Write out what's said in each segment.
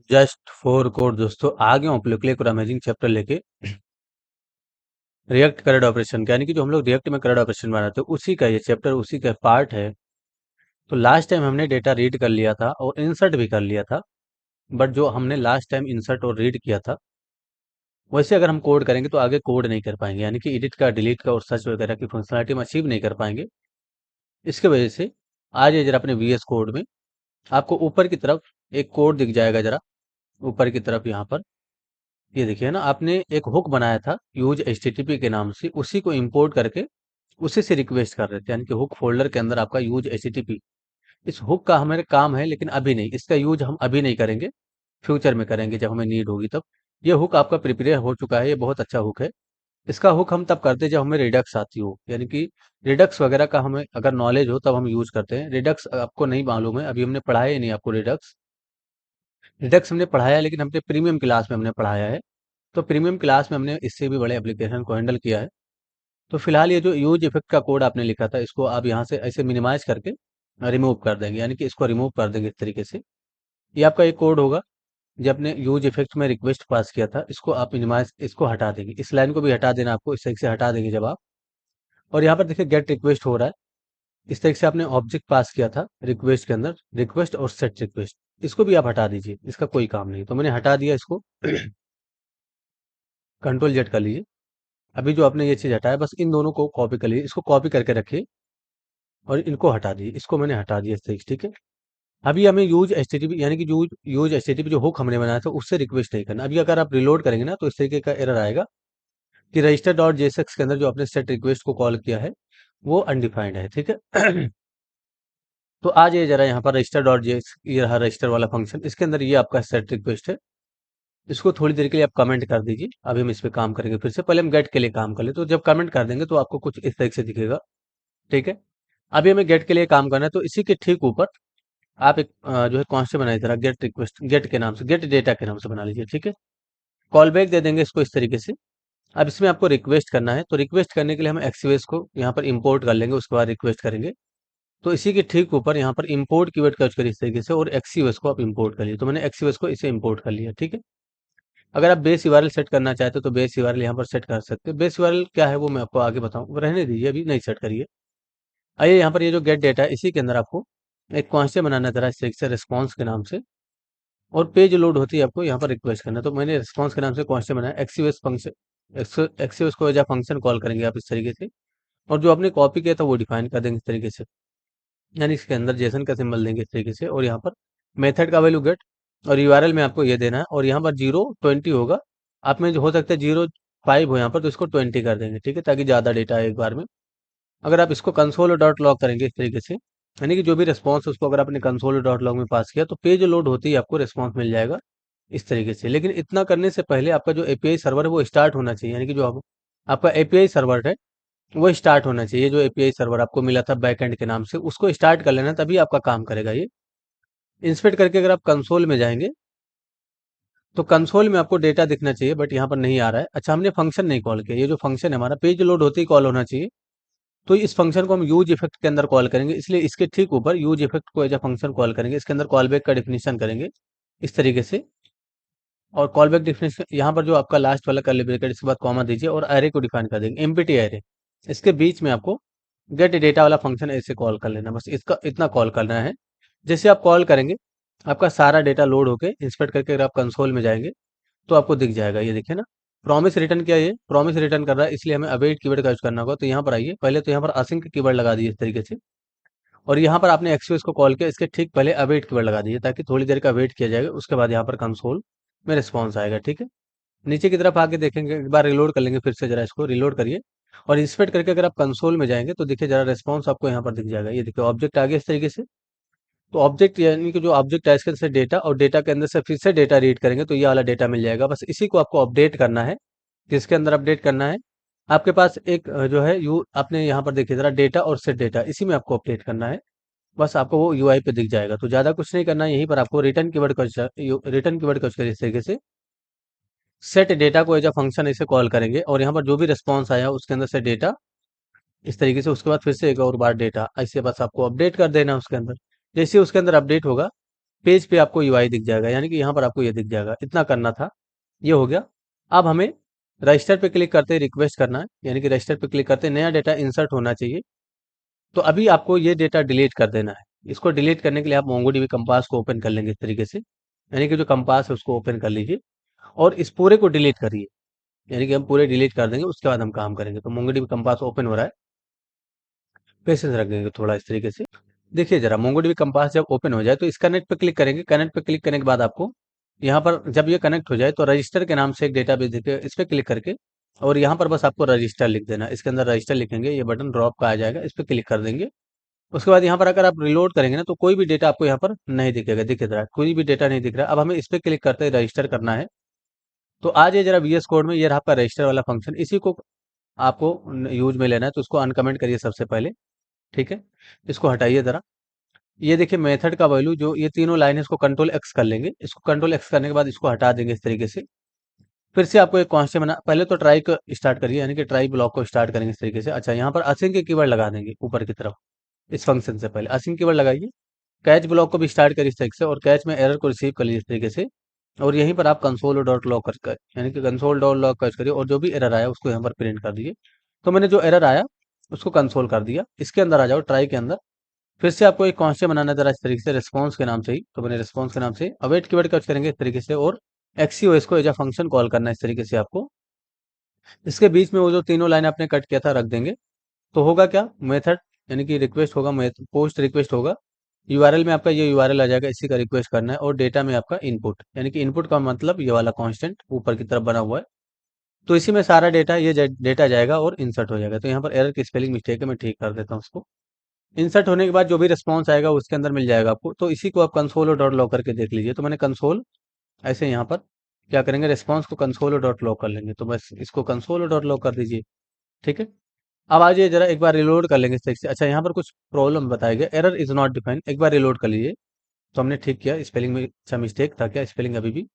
Just for code दोस्तों आ गया हूँ आप लोग के लिए एक और अमेजिंग चैप्टर लेके रिएक्ट करेक्ट ऑपरेशन का, यानी कि जो हम लोग रिएक्ट में करेक्ट ऑपरेशन बनाते हैं उसी का ये चैप्टर उसी का पार्ट है। तो लास्ट टाइम हमने डेटा रीड कर लिया था और इंसर्ट भी कर लिया था, बट जो हमने लास्ट टाइम इंसर्ट और रीड किया था वैसे अगर हम कोड करेंगे तो आगे कोड नहीं कर पाएंगे, यानी कि एडिट का डिलीट का और सर्च वगैरह की फंक्शनलिटी हम अचीव नहीं कर पाएंगे। इसके वजह से आज ये जरा अपने वीएस कोड में आपको ऊपर की तरफ एक कोड दिख जाएगा, जरा ऊपर की तरफ यहाँ पर ये देखिए ना, आपने एक हुक बनाया था यूज एचटीटीपी के नाम से, उसी को इंपोर्ट करके उसी से रिक्वेस्ट कर रहे थे, यानी कि हुक फोल्डर के अंदर आपका यूज एचटीटीपी इस हुक का हमारे काम है, लेकिन अभी नहीं, इसका यूज हम अभी नहीं करेंगे, फ्यूचर में करेंगे जब हमें नीड होगी तब। ये हुक आपका प्रिपेयर हो चुका है, ये बहुत अच्छा हुक है। इसका हुक हम तब करते हैं जब हमें रिडक्स आती हो, यानी कि रिडक्स वगैरह का हमें अगर नॉलेज हो तब हम यूज करते हैं। रिडक्स आपको नहीं मालूम है, अभी हमने पढ़ाया ही नहीं आपको रिडक्स। रिडक्स हमने पढ़ाया है, लेकिन हमने प्रीमियम क्लास में हमने पढ़ाया है। तो प्रीमियम क्लास में हमने इससे भी बड़े एप्लीकेशन को हैंडल किया है। तो फिलहाल ये जो यूज इफेक्ट का कोड आपने लिखा था, इसको आप यहाँ से ऐसे मिनिमाइज करके रिमूव कर देंगे, यानी कि इसको रिमूव कर देंगे इस तरीके से। ये आपका एक कोड होगा, जब आपने यूज इफेक्ट में रिक्वेस्ट पास किया था, इसको आप मिनिमाइज, इसको हटा देंगे, इस लाइन को भी हटा देना आपको, इस तरीके से हटा देंगे जब आप। और यहाँ पर देखिए गेट रिक्वेस्ट हो रहा है, इस तरीके से आपने ऑब्जेक्ट पास किया था रिक्वेस्ट के अंदर, रिक्वेस्ट और सेट रिक्वेस्ट, इसको भी आप हटा दीजिए, इसका कोई काम नहीं। तो मैंने हटा दिया इसको कंट्रोल जेड कर लीजिए। अभी जो आपने ये चीज हटाया, बस इन दोनों को कॉपी कर लीजिए, इसको कॉपी करके रखिए और इनको हटा दीजिए, इसको मैंने हटा दिया इस तरीके से, ठीक है। अभी हमें यूज एचटीटीपी, यानी कि यूज यूज एचटीटीपी जो हुक हमने बनाया था उससे रिक्वेस्ट नहीं करना। अभी अगर आप रिलोड करेंगे ना तो इस तरीके का एरर आएगा कि रजिस्टर डॉट जेएसएक्स के अंदर जो आपने सेट रिक्वेस्ट को कॉल किया है वो अनडिफाइंड है, ठीक है। तो आज ये जरा यहाँ पर रजिस्टर डॉट जेएस, ये रहा रजिस्टर वाला फंक्शन, इसके अंदर ये आपका सेट रिक्वेस्ट है। इसको थोड़ी देर के लिए आप कमेंट कर दीजिए, अभी हम इस पे काम करेंगे फिर से। पहले हम गेट के लिए काम कर ले, तो जब कमेंट कर देंगे तो आपको कुछ इस तरीके से दिखेगा, ठीक है। अभी हमें गेट के लिए काम करना है, तो इसी के ठीक ऊपर आप एक जो है कांस्टेंट बनाइए जरा, गेट रिक्वेस्ट, गेट के नाम से, गेट डेटा के नाम से बना लीजिए, ठीक है। कॉल बैक दे देंगे इसको इस तरीके से। अब इसमें आपको रिक्वेस्ट करना है, तो रिक्वेस्ट करने के लिए हम एक्सयूएस को यहाँ पर इंपोर्ट कर लेंगे, उसके बाद रिक्वेस्ट करेंगे। तो इसी के ठीक ऊपर यहाँ पर इंपोर्ट कीवर्ड का यूज करिए इस तरीके से, और एक्सयूएस को आप इंपोर्ट कर लीजिए। तो मैंने एक्सयूएस को इसे इंपोर्ट कर लिया, ठीक है। अगर आप बेस यूआरएल सेट करना चाहते हो तो बेस यूआरएल यहाँ पर सेट कर सकते हैं। बेस यूआरएल क्या है वो मैं आपको आगे बताऊँ, रहने दीजिए, अभी नहीं सेट करिए। आइए यहाँ पर ये जो गेट डेटा है, इसी के अंदर आपको एक कांस्टेंट बनाना है जरा इस तरीके से, रिस्पॉन्स के नाम से। और पेज लोड होती है आपको यहाँ पर रिक्वेस्ट करना है, तो मैंने रिस्पॉन्स के नाम से कांस्टेंट बनाया एक्सयूएस फंक्शन। एक्सयूएस को एज अ फंक्शन कॉल करेंगे आप इस तरीके से, और जो आपने कॉपी किया था वो डिफाइन कर देंगे इस तरीके से, यानी इसके अंदर जेसन का सिंबल देंगे इस तरीके से। और यहाँ पर मेथड का वैल्यू गेट, और यूआरएल में आपको ये देना है, और यहाँ पर 0 20 होगा। आप में जो हो सकता है 0 5 हो यहाँ पर, तो इसको 20 कर देंगे, ठीक है, ताकि ज़्यादा डेटा आए एक बार में। अगर आप इसको कंसोल डॉट लॉग करेंगे इस तरीके से, यानी कि जो भी रिस्पॉन्स उसको अगर आपने कंसोल डॉट लॉग में पास किया तो पेज लोड होते ही आपको रिस्पॉन्स मिल जाएगा इस तरीके से। लेकिन इतना करने से पहले आपका जो एपीआई सर्वर है वो स्टार्ट होना चाहिए, यानी कि जो आपका एपीआई सर्वर है वो स्टार्ट होना चाहिए। जो एपीआई सर्वर आपको मिला था बैकएंड के नाम से, उसको स्टार्ट कर लेना, तभी आपका काम करेगा ये। इंस्पेक्ट करके अगर आप कंसोल में जाएंगे तो कंसोल में आपको डेटा दिखना चाहिए, बट यहाँ पर नहीं आ रहा है। अच्छा, हमने फंक्शन नहीं कॉल किया, ये जो फंक्शन है हमारा पेज लोड होते ही कॉल होना चाहिए। तो इस फंक्शन को हम यूज इफेक्ट के अंदर कॉल करेंगे, इसलिए इसके ठीक ऊपर यूज इफेक्ट को एज अ फंक्शन कॉल करेंगे, इसके अंदर कॉल बैक का डिफिनेशन करेंगे इस तरीके से। और कॉल बैक डिफिनेशन यहाँ पर जो आपका लास्ट वाला कर्ली ब्रैकेट, इसके बाद कॉमा दीजिए और एरे को डिफाइन कर देंगे, एम्प्टी एरे। इसके बीच में आपको गेट डेटा वाला फंक्शन ऐसे कॉल कर लेना, बस इसका इतना कॉल करना है। जैसे आप कॉल करेंगे आपका सारा डेटा लोड होके इंस्पेक्ट करके अगर आप कंसोल में जाएंगे तो आपको दिख जाएगा, ये देखिए ना। प्रॉमिस रिटर्न किया, ये प्रॉमिस रिटर्न कर रहा है, इसलिए हमें अवेट कीवर्ड का यूज करना होगा। तो यहाँ पर आइए, पहले तो यहाँ पर असिंक कीवर्ड लगा दीजिए इस तरीके से, और यहाँ पर आपने एक्सक्यूज को कॉल किया, इसके ठीक पहले अवेट कीवर्ड लगा दीजिए, ताकि थोड़ी देर का वेट किया जाएगा, उसके बाद यहाँ पर कंसोल में रिस्पॉन्स आएगा, ठीक है। नीचे की तरफ आके देखेंगे, एक बार रिलोड कर लेंगे फिर से, जरा इसको रिलोड करिए और इंस्पेक्ट करके अगर आप कंसोल में जाएंगे तो देखिए जरा रिस्पॉन्स आपको यहाँ पर दिख जाएगा। ये देखिए ऑब्जेक्ट आ गया इस तरीके से। तो ऑब्जेक्ट यानी कि जो ऑब्जेक्ट है इसके अंदर से डेटा, और डेटा के अंदर से फिर से डेटा रीड करेंगे तो ये वाला डेटा मिल जाएगा। बस इसी को आपको अपडेट करना है। किसके अंदर अपडेट करना है? आपके पास एक जो है यू आपने यहाँ पर देखिए जरा, डेटा और सेट डेटा, इसी में आपको अपडेट करना है। बस आपको वो यूआई पे दिख जाएगा, तो ज़्यादा कुछ नहीं करना है। यहीं पर आपको रिटर्न कीवर्ड का रिटर्न कीवर्ड का इस तरीके से सेट डेटा को एज अ फंक्शन ऐसे कॉल करेंगे, और यहाँ पर जो भी रिस्पॉन्स आया उसके अंदर से डेटा इस तरीके से, उसके बाद फिर से एक और बार डेटा, ऐसे बस आपको अपडेट कर देना उसके अंदर। जैसे उसके अंदर अपडेट होगा पेज पे आपको यूआई दिख जाएगा, यानी कि यहाँ पर आपको ये दिख जाएगा। इतना करना था, ये हो गया। अब हमें रजिस्टर पे क्लिक करते रिक्वेस्ट करना है, यानी कि रजिस्टर पे क्लिक करते नया डेटा इंसर्ट होना चाहिए। तो अभी आपको ये डेटा डिलीट कर देना है। इसको डिलीट करने के लिए आप मोंगोडीबी कंपास को ओपन कर लेंगे इस तरीके से, यानी कि जो कंपास है उसको ओपन कर लीजिए और इस पूरे को डिलीट करिए, यानी कि हम पूरे डिलीट कर देंगे, उसके बाद हम काम करेंगे। तो मोंगोडीबी कंपास ओपन हो रहा है, पेशेंस रख देंगे थोड़ा इस तरीके से। देखिए जरा, मोंगोडीबी कंपास जब ओपन हो जाए तो इस कनेक्ट पे क्लिक करेंगे। कनेक्ट पे क्लिक करने के बाद आपको यहाँ पर जब ये कनेक्ट हो जाए तो रजिस्टर के नाम से एक डेटाबेस दिखे, इस पे क्लिक करके और यहाँ पर बस आपको रजिस्टर लिख देना। इसके अंदर रजिस्टर लिखेंगे, ये बटन ड्रॉप का आ जाएगा, इस पे क्लिक कर देंगे। उसके बाद यहाँ पर अगर आप रिलोड करेंगे ना तो कोई भी डेटा आपको यहाँ पर नहीं दिखेगा। दिख रहा है, कोई भी डेटा नहीं दिख रहा है। अब हमें इस पे क्लिक करते ही रजिस्टर करना है। तो आज ये जरा वीएस कोड में ये रहा आपका रजिस्टर वाला फंक्शन, इसी को आपको यूज में लेना है। तो उसको अनकमेंट करिए सबसे पहले, ठीक है। इसको हटाइए जरा। ये देखिए मेथड का वैल्यू जो ये तीनों लाइन है इसको कंट्रोल एक्स कर लेंगे। इसको कंट्रोल एक्स करने के बाद इसको हटा देंगे इस तरीके से। फिर से आपको एक कांस्टेंट बना, पहले तो ट्राई को स्टार्ट करिए, यानी कि ट्राई ब्लॉक को स्टार्ट करेंगे इस तरीके से। अच्छा, यहाँ पर असिंक के कीवर्ड लगा देंगे ऊपर की तरफ, इस फंक्शन से पहले असिंक कीवर्ड लगाइए। कैच ब्लॉक को भी स्टार्ट करिए इस तरीके से और कैच में एरर को रिसीव कर लीजिए इस तरीके से। और यहीं पर आप कंसोल डॉट लॉग कर, यानी कि कंसोल डॉट लॉग सर्च करिए और जो भी एरर आया उसको यहाँ पर प्रिंट कर दीजिए। तो मैंने जो एरर आया उसको कंसोल कर दिया। इसके अंदर आ जाओ, ट्राई के अंदर। फिर से आपको एक कांस्टेंट बनाना है जरा इस तरीके से, रिस्पॉन्स के नाम से ही। तो मैंने रिस्पॉन्स के नाम से अवेट कीवर्ड का यूज करेंगे इस तरीके से और एक्सीओएस को एज अ फंक्शन कॉल करना है इस तरीके से आपको। इसके बीच में वो जो तीनों लाइन आपने कट किया था रख देंगे। तो होगा क्या, मेथड यानी कि रिक्वेस्ट होगा, पोस्ट रिक्वेस्ट होगा। यूआरएल में आपका ये यूआरएल आ जाएगा, इसी का रिक्वेस्ट करना है। और डेटा में आपका इनपुट, यानी कि इनपुट का मतलब ये वाला कांस्टेंट ऊपर की तरफ बना हुआ है। तो इसी में सारा डेटा, ये डेटा जाएगा और इंसर्ट हो जाएगा। तो यहाँ पर एरर की स्पेलिंग मिस्टेक है, मैं ठीक कर देता हूँ उसको। इंसर्ट होने के बाद जो भी रिस्पॉन्स आएगा उसके अंदर मिल जाएगा आपको। तो इसी को आप कंसोल और डॉट लॉग करके देख लीजिए। तो मैंने कंसोल ऐसे यहाँ पर क्या करेंगे, रिस्पॉन्स को कंसोल और डॉट लॉग कर लेंगे। तो बस इसको कंसोल और डॉट लॉग कर दीजिए, ठीक है। अब आज ये जरा एक बार रिलोड कर लेंगे इस तरीके से। अच्छा, यहाँ पर कुछ प्रॉब्लम बताया गया, एरर इज नॉट डिफाइंड। एक बार रिलोड कर लीजिए। तो हमने ठीक किया, स्पेलिंग में अच्छा मिस्टेक था क्या, स्पेलिंग अभी भी।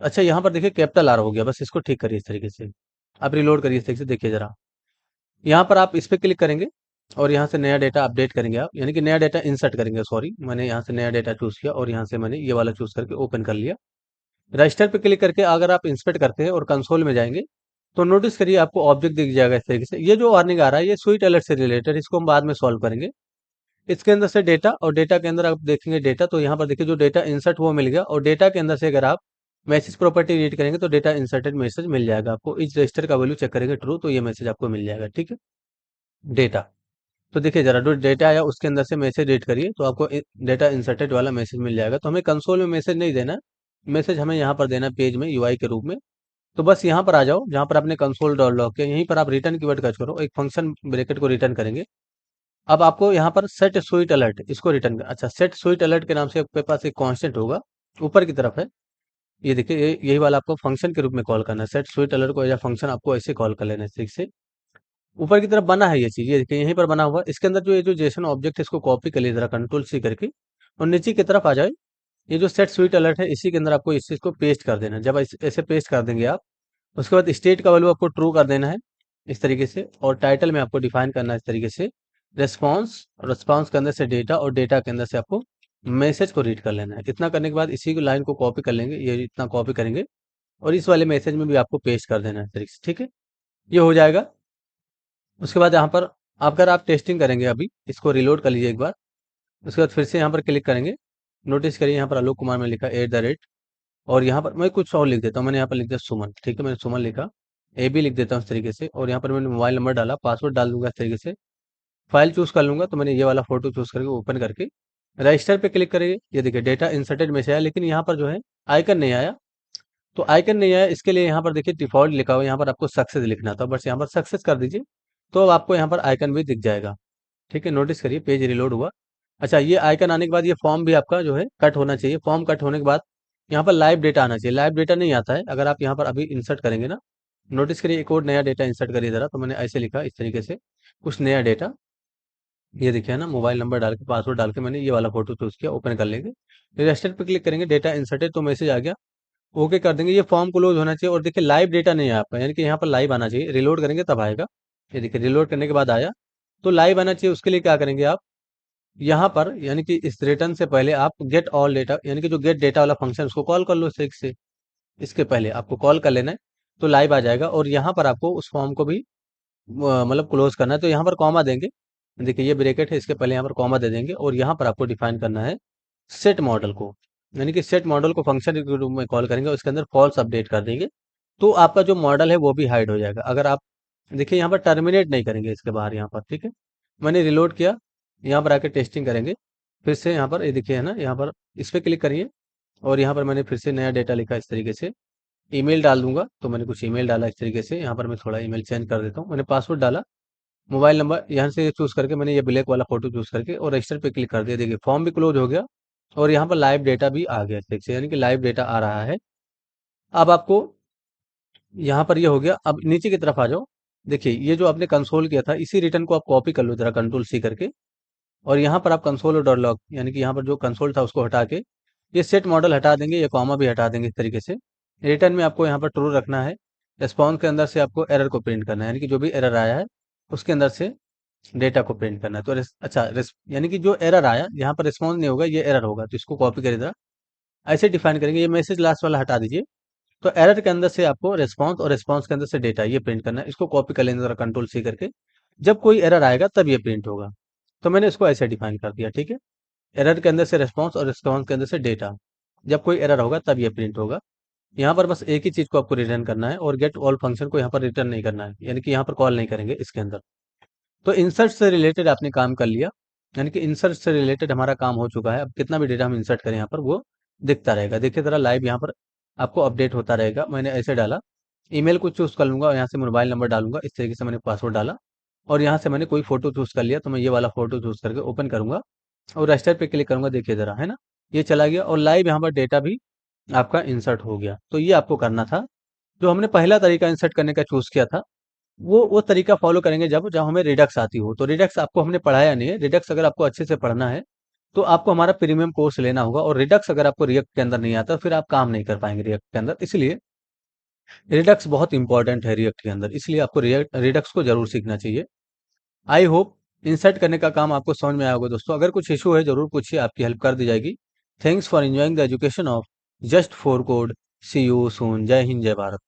अच्छा, यहाँ पर देखिए कैपिटल आर हो गया, बस इसको ठीक करिए इस तरीके से। अब रिलोड करिए इस तरीके से, देखिए जरा। यहाँ पर आप इस पे क्लिक करेंगे और यहाँ से नया डेटा अपडेट करेंगे आप, यानी कि नया डेटा इंसर्ट करेंगे। सॉरी, मैंने यहाँ से नया डेटा चूज किया और यहाँ से मैंने ये वाला चूज करके ओपन कर लिया। रजिस्टर पे क्लिक करके अगर आप इंस्पेक्ट करते हैं और कंसोल में जाएंगे तो नोटिस करिए आपको ऑब्जेक्ट दिख जाएगा इस तरीके से। ये जो वार्निंग आ रहा है ये स्वीट अलर्ट से रिलेटेड, इसको हम बाद में सॉल्व करेंगे। इसके अंदर से डेटा, और डेटा के अंदर आप देखेंगे डेटा, तो यहाँ पर देखिए जो डेटा इंसर्ट वो मिल गया। और डेटा के अंदर से अगर आप मैसेज प्रॉपर्टी रीड करेंगे तो डेटा इंसर्टेड मैसेज मिल जाएगा आपको। इस रजिस्टर का वैल्यू चेक करेंगे ट्रू, तो ये मैसेज आपको मिल जाएगा, ठीक है। डेटा, तो देखिए जरा, जो डेटा आया उसके अंदर से मैसेज रीड करिए तो आपको डेटा इंसर्टेड वाला मैसेज मिल जाएगा। तो हमें कंसोल में मैसेज नहीं देना, मैसेज हमें यहाँ पर देना पेज में यूआई के रूप में। तो बस यहाँ पर आ जाओ, जहाँ पर आपने कंसोल डॉट लॉग किया, यहीं पर आप रिटर्न कीवर्ड का करो, एक फंक्शन ब्रैकेट को रिटर्न करेंगे। अब आपको यहाँ पर सेट स्वीट अलर्ट, इसको रिटर्न कर। अच्छा, सेट स्वीट अलर्ट के नाम से आपके पास एक कांस्टेंट होगा, ऊपर की तरफ है। ये देखिए, यही वाला आपको फंक्शन के रूप में कॉल करना है। सेट स्वीट अलर्ट को या फंक्शन आपको ऐसे कॉल कर लेना है ठीक से। ऊपर की तरफ बना है ये चीज, ये देखिए यहीं पर बना हुआ है। इसके अंदर जो ये जो जेसन ऑब्जेक्ट है इसको कॉपी कर लीजिए जरा, कंट्रोल सी करके, और नीचे की तरफ आ जाए। ये जो सेट स्वीट अलर्ट है इसी के अंदर आपको इस चीज को पेस्ट कर देना है। जब ऐसे पेस्ट कर देंगे आप, उसके बाद स्टेट का वैल्यू आपको ट्रू कर देना है इस तरीके से। और टाइटल में आपको डिफाइन करना है इस तरीके से रेस्पॉन्स, रेस्पॉन्स के अंदर से डेटा, और डेटा के अंदर से आपको मैसेज को रीड कर लेना है। इतना करने के बाद इसी को लाइन को कॉपी कर लेंगे, ये इतना कॉपी करेंगे और इस वाले मैसेज में भी आपको पेस्ट कर देना है इस तरीके से, ठीक है। ये हो जाएगा। उसके बाद यहाँ पर अगर आप टेस्टिंग करेंगे, अभी इसको रिलोड कर लीजिए एक बार। उसके बाद फिर से यहाँ पर क्लिक करेंगे। नोटिस करिए यहाँ पर आलोक कुमार में लिखा एट द रेट, और यहाँ पर मैं कुछ और लिख देता हूँ। मैंने यहाँ पर लिख दिया सुमन, ठीक है। मैंने सुमन लिखा, ए बी लिख देता हूँ इस तरीके से। और यहाँ पर मैंने मोबाइल नंबर डाला, पासवर्ड डाल दूंगा इस तरीके से। फाइल चूज कर लूंगा, तो मैंने ये वाला फोटो चूज करके ओपन करके रजिस्टर पे क्लिक करेंगे। ये देखिए डेटा इंसर्टेड मैसेज आया, लेकिन यहाँ पर जो है आइकन नहीं आया। तो आइकन नहीं आया, इसके लिए यहाँ पर देखिए डिफॉल्ट लिखा हुआ है, यहाँ पर आपको सक्सेस लिखना था, बस यहाँ पर सक्सेस कर दीजिए। तो अब आपको यहाँ पर आइकन भी दिख जाएगा, ठीक है। नोटिस करिए पेज रिलोड हुआ। अच्छा, ये आइकन आने के बाद ये फॉर्म भी आपका जो है कट होना चाहिए। फॉर्म कट होने के बाद यहाँ पर लाइव डेटा आना चाहिए। लाइव डेटा नहीं आता है, अगर आप यहाँ पर अभी इंसर्ट करेंगे ना, नोटिस करिए एक और नया डेटा इंसर्ट करिए जरा। तो मैंने ऐसे लिखा इस तरीके से कुछ नया डेटा, ये देखिए ना, मोबाइल नंबर डाल के पासवर्ड डाल के मैंने ये वाला फोटो चूज किया, ओपन कर लेंगे। रजिस्टर पे क्लिक करेंगे, डेटा इंसर्टेड, तो मैसेज आ गया, ओके कर देंगे। ये फॉर्म क्लोज होना चाहिए। और देखिए लाइव डेटा नहीं है आपका, यानी कि यहाँ पर लाइव आना चाहिए। रिलोड करेंगे तब आएगा। ये देखिए रिलोड करने के बाद आया, तो लाइव आना चाहिए। उसके लिए क्या करेंगे आप, यहाँ पर यानी कि इस रिटर्न से पहले आप गेट ऑल डेटा यानी कि जो गेट डेटा वाला फंक्शन उसको कॉल कर लो स्टैक से। इसके पहले आपको कॉल कर लेना है, तो लाइव आ जाएगा। और यहाँ पर आपको उस फॉर्म को भी मतलब क्लोज करना है, तो यहाँ पर कॉमा देंगे। देखिए ये ब्रैकेट है, इसके पहले यहाँ पर कॉमा दे देंगे और यहाँ पर आपको डिफाइन करना है सेट मॉडल को। यानी कि सेट मॉडल को फंक्शन के रूप में कॉल करेंगे, उसके अंदर फॉल्स अपडेट कर देंगे, तो आपका जो मॉडल है वो भी हाइड हो जाएगा। अगर आप देखिए यहाँ पर टर्मिनेट नहीं करेंगे इसके बाहर, यहाँ पर ठीक है। मैंने रिलोड किया, यहाँ पर आके टेस्टिंग करेंगे फिर से। यहाँ पर ये देखिए है ना, यहाँ पर इस पर क्लिक करिए और यहाँ पर मैंने फिर से नया डेटा लिखा इस तरीके से। ईमेल डाल दूंगा, तो मैंने कुछ ईमेल डाला इस तरीके से। यहाँ पर मैं थोड़ा ईमेल चेंज कर देता हूँ। मैंने पासवर्ड डाला, मोबाइल नंबर यहाँ से चूज करके मैंने ये ब्लैक वाला फोटो चूज करके और रजिस्टर पे क्लिक कर दिया। देखिए फॉर्म भी क्लोज हो गया और यहाँ पर लाइव डेटा भी आ गया ठीक से, यानी कि लाइव डेटा आ रहा है। अब आपको यहाँ पर ये हो गया। अब नीचे की तरफ आ जाओ। देखिए ये जो आपने कंसोल किया था, इसी रिटर्न को आप कॉपी कर लो जरा, कंट्रोल सी करके। और यहाँ पर आप कंसोल डॉट लॉग यानी कि यहाँ पर जो कंसोल था उसको हटा के ये सेट मॉडल हटा देंगे, ये कॉमा भी हटा देंगे इस तरीके से। रिटर्न में आपको यहाँ पर ट्रू रखना है। रिस्पॉन्स के अंदर से आपको एरर को प्रिंट करना है, यानी कि जो भी एरर आया है उसके अंदर से डेटा को प्रिंट करना है। तो अच्छा यानी कि जो एरर आया यहाँ पर रिस्पॉन्स नहीं होगा, ये एरर होगा, तो इसको कॉपी कर इधर ऐसे डिफाइन करेंगे। ये मैसेज लास्ट वाला हटा दीजिए। तो एरर के अंदर से आपको रिस्पॉन्स और रिस्पॉन्स के अंदर से डेटा ये प्रिंट करना है। इसको कॉपी कर लेंगे जरा कंट्रोल सी करके। जब कोई एरर आएगा तब ये प्रिंट होगा। तो मैंने इसको ऐसे डिफाइन कर दिया ठीक है। एरर के अंदर से रिस्पॉन्स और रिस्पॉन्स के अंदर से डेटा, जब कोई एरर होगा तब ये प्रिंट होगा। यहाँ पर बस एक ही चीज को आपको रिटर्न करना है और गेट ऑल फंक्शन को यहाँ पर रिटर्न नहीं करना है, यानी कि यहाँ पर कॉल नहीं करेंगे इसके अंदर। तो इंसर्ट से रिलेटेड आपने काम कर लिया, यानी कि इंसर्ट से रिलेटेड हमारा काम हो चुका है। अब कितना भी डेटा हम इंसर्ट करें यहाँ पर वो दिखता रहेगा। देखिए जरा लाइव यहाँ पर आपको अपडेट होता रहेगा। मैंने ऐसे डाला, ईमेल को चूज कर लूंगा और यहाँ से मोबाइल नंबर डालूंगा, इस तरीके से मैंने पासवर्ड डाला। और यहाँ से मैंने कोई फोटो चूज कर लिया, तो मैं ये वाला फोटो चूज करके ओपन करूंगा और रजिस्टर पे क्लिक करूंगा। देखिए जरा है ना, ये चला गया और लाइव यहाँ पर डेटा भी आपका इंसर्ट हो गया। तो ये आपको करना था। जो हमने पहला तरीका इंसर्ट करने का चूज किया था, वो तरीका फॉलो करेंगे जब जब हमें रिडक्स आती हो। तो रिडक्स आपको हमने पढ़ाया नहीं है। रिडक्स अगर आपको अच्छे से पढ़ना है तो आपको हमारा प्रीमियम कोर्स लेना होगा। और रिडक्स अगर आपको रिएक्ट के अंदर नहीं आता फिर आप काम नहीं कर पाएंगे रिएक्ट के अंदर। इसलिए रिडक्स बहुत इंपॉर्टेंट है रिएक्ट के अंदर, इसलिए आपको रिडक्स को जरूर सीखना चाहिए। आई होप इंसर्ट करने का काम आपको समझ में आया होगा दोस्तों। अगर कुछ इशू है जरूर पूछिए, आपकी हेल्प कर दी जाएगी। Thanks for enjoying the education of just for code. See you soon. जय हिंद, जय भारत।